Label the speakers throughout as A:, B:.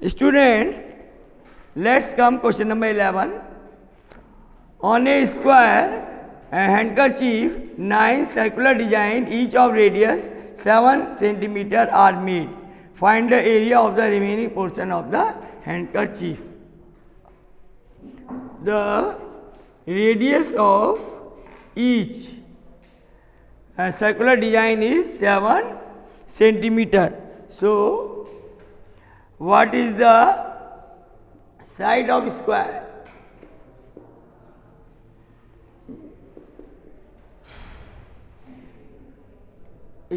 A: Student, let's come question number 11. On a square handkerchief, 9 circular design, each of radius 7 centimeter are made. Find the area of the remaining portion of the handkerchief. The radius of each circular design is 7 centimeter. So, what is the side of square?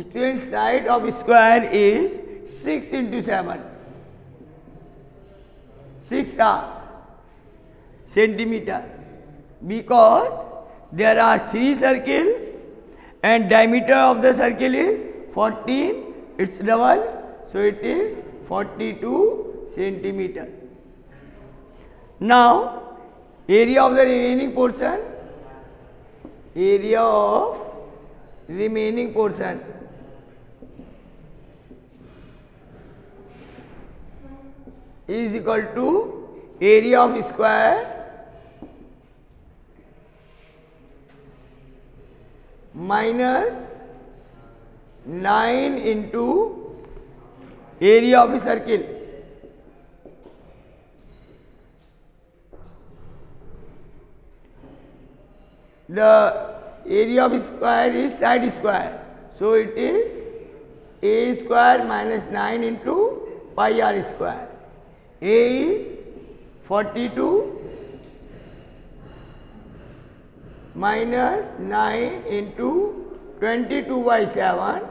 A: Student, side of square is 6 into 7. 6 centimeter, because there are 3 circles and diameter of the circle is 14, its double, so it is 42 centimeter. Now, area of the remaining portion, area of remaining portion is equal to area of square minus 9 into area of a circle. The area of square is side square, so it is a square minus 9 into pi r square. A is 42 minus 9 into 22 by 7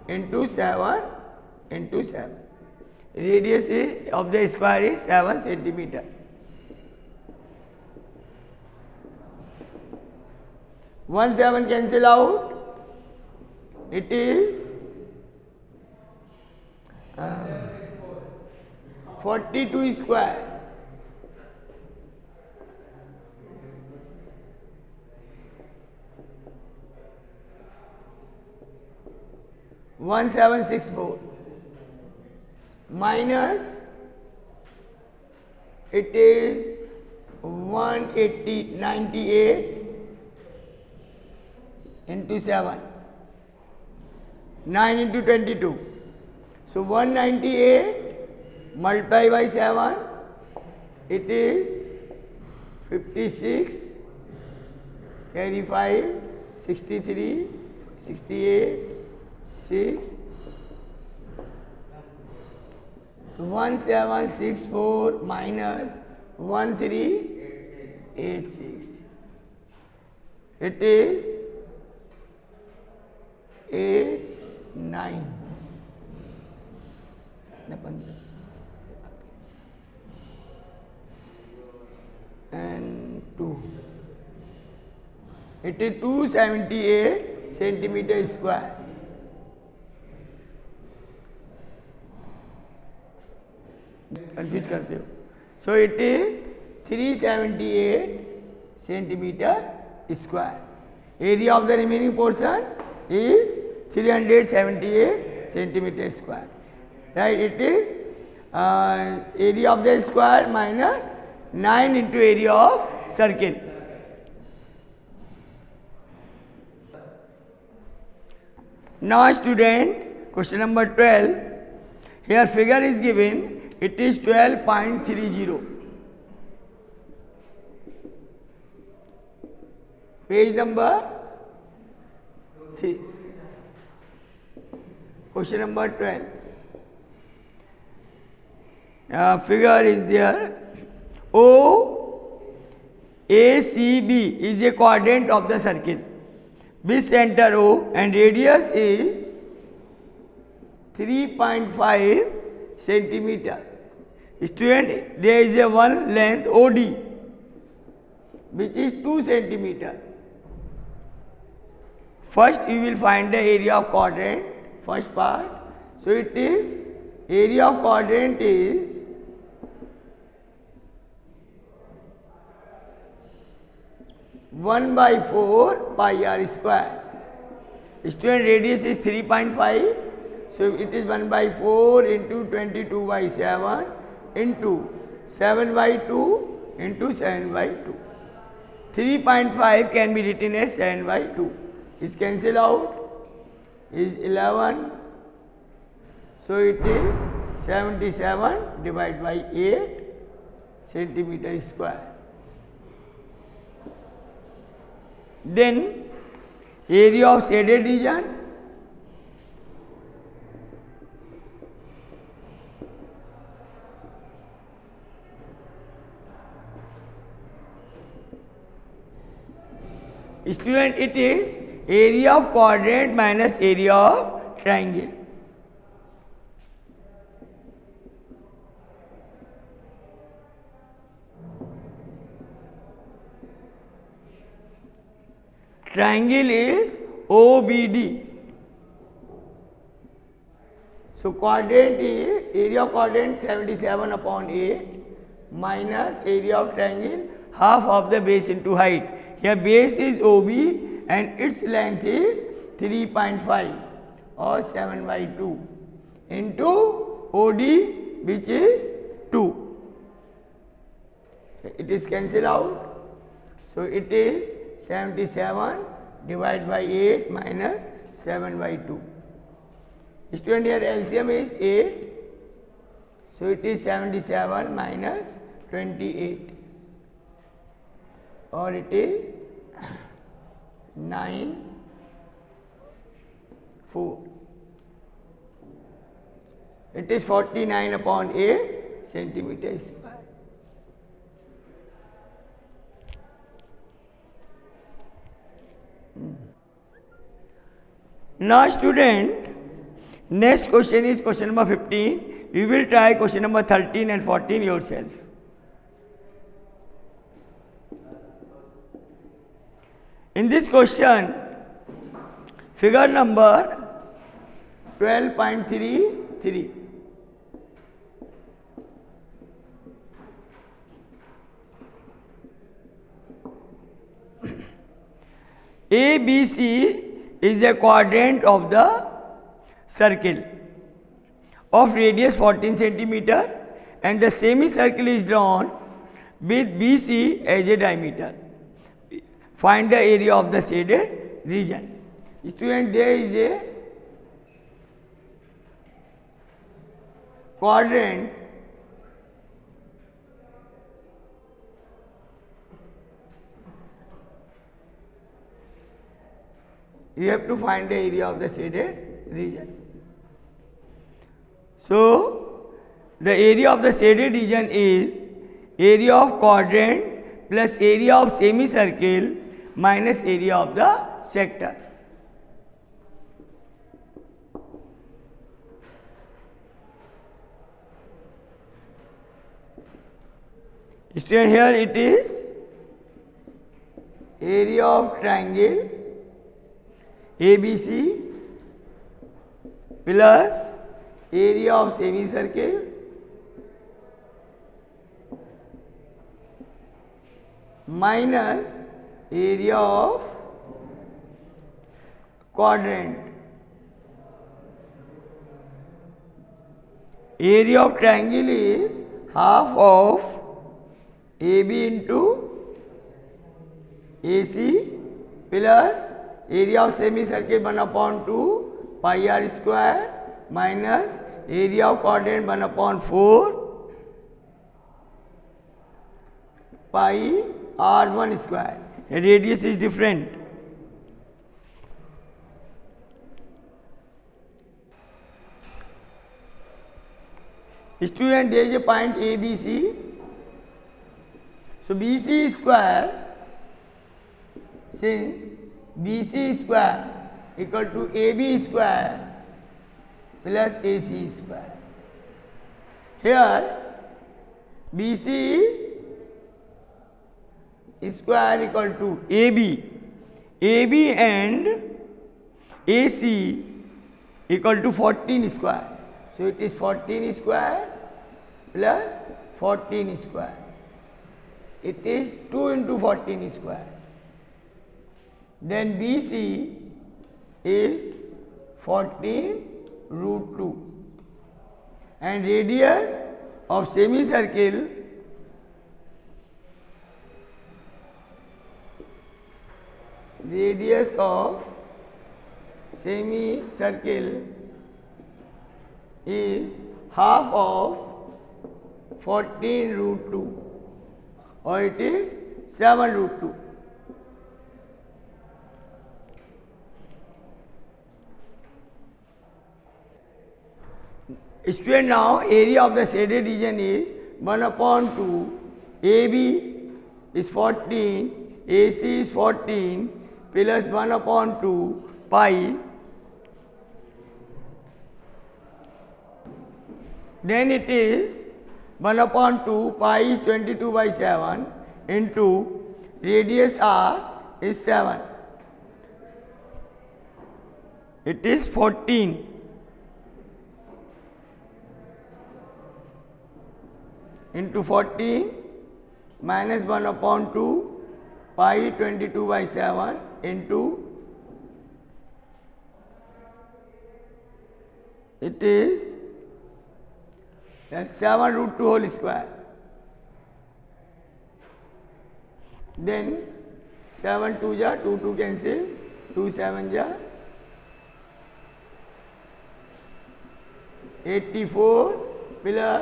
A: into 7 into 7. Radius of the square is 7 centimeter. One 7 cancel out. It is 42 square. One 764 minus it is 198 into 7, 9 into 22. So 198 multiplied by 7, it is 56, carry 5, 63, 68, 6, 1764 minus 1386. It is 8, 9. And 2. It is 278 centimeter square. Confuse करते हो. So it is 378 centimeter square. Area of the remaining portion is 378 centimeter square. Right? It is area of the square minus 9 into area of circle. Now student, question number 12. Here figure is given. It is 12.30. Page number 3. Question number 12. Figure is there. OACB is a quadrant of the circle. With center O and radius is 3.5 centimeter. Student, there is a one length OD which is 2 centimeter. First we will find the area of quadrant, first part. So it is area of quadrant is 1/4 pi r square. Student, radius is 3.5. So it is 1/4 into 22/7 into 7 by 2 into 7 by 2. 3.5 can be written as 7 by 2. Is cancel out is 11. So it is 77 divided by 8 centimeter square. Then area of shaded region, student, it is area of quadrant minus area of triangle. Triangle is OBD. So quadrant is area of quadrant 77 upon 8 minus area of triangle half of the base into height. Here base is OB and its length is 3.5 or 7 by 2 into OD, which is 2. It is cancelled out. So it is 77 divided by 8 minus 7 by 2. Student, here LCM is 8. So it is 77 minus 28, or it is 9, 4. It is 49 upon 8 centimeter square. Now student, next question is question number 15. You will try question number 13 and 14 yourself. In this question, figure number 12.33. ABC is a quadrant of the circle of radius 14 centimeter and the semicircle is drawn with BC as a diameter. Find the area of the shaded region. Student, there is a quadrant you have to find the area of the shaded region. So, the area of the shaded region is area of quadrant plus area of semicircle minus area of the sector. Student, here it is area of triangle ABC plus area of semicircle minus area of quadrant. Area of triangle is half of AB into AC plus area of semicircle 1 upon 2 pi r square minus area of quadrant 1 upon 4 pi r1 square. The radius is different. Student, there is a point ABC. So BC square, since BC square equal to AB square plus AC square. Here BC is square equal to AB. AB and AC equal to 14 square. So it is 14 square plus 14 square. It is 2 into 14 square. Then BC is 14 root 2 and radius of semicircle radius of semicircle is half of 14 root 2 or it is 7 root 2. Student, now area of the shaded region is 1 upon 2, AB is 14, AC is 14 plus 1 upon 2 pi, then it is 1 upon 2 pi is 22 by 7 into radius r is 7, it is 14 into 14 minus 1 upon 2 pi 22 by 7 into it is 7 root 2 whole square. Then 7 2 ja 2 2 cancel, 2 7 ja 84 plus